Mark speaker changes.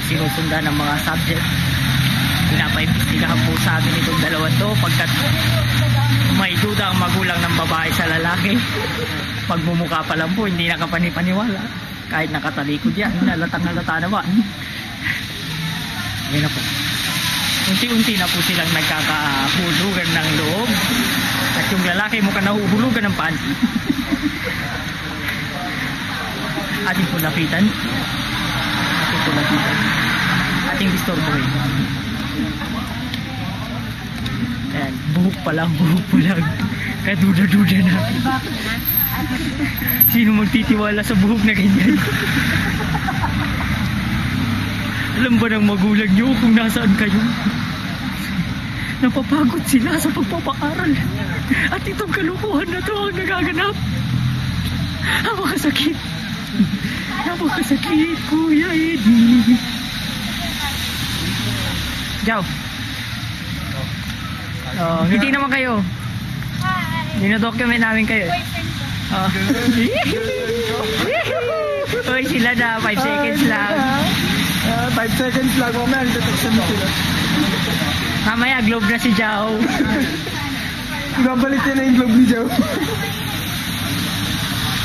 Speaker 1: sinusundan ng mga subject. Pinapaimbestigahan po sa amin itong dalawa to pagkat may duda ang magulang ng babae sa lalaki. Pagmumukha pa lang po, hindi nakapanipaniwala. Kahit nakatalikod yan, halatang-halata naman. Ngayon na po. Unti-unti na po silang nagkakahulugan ng loob. At yung lalaki mukhang nahuhulugan ng panty. Ating po lapitan. Ating disturbohin. Ayan, buhok pa lang. Kaduda-duda na. Sino magtitiwala sa buhok na ganyan? Alam ba ng magulang nyo kung nasaan kayo? Napapagod sila sa pagpapaaral. At itong kalukuhan na to ang nagaganap. Napakasakit. Napakasakit, Kuya Eddie. Ciao. Ngiti naman kayo. Dino-document namin kayo. Uy, sila na. 5 seconds lang.
Speaker 2: 5 seconds lang. Mamaya, detection mo sila.
Speaker 1: Mamaya, globe na si Jao.
Speaker 2: Ibabalik niya na yung globe ni Jao.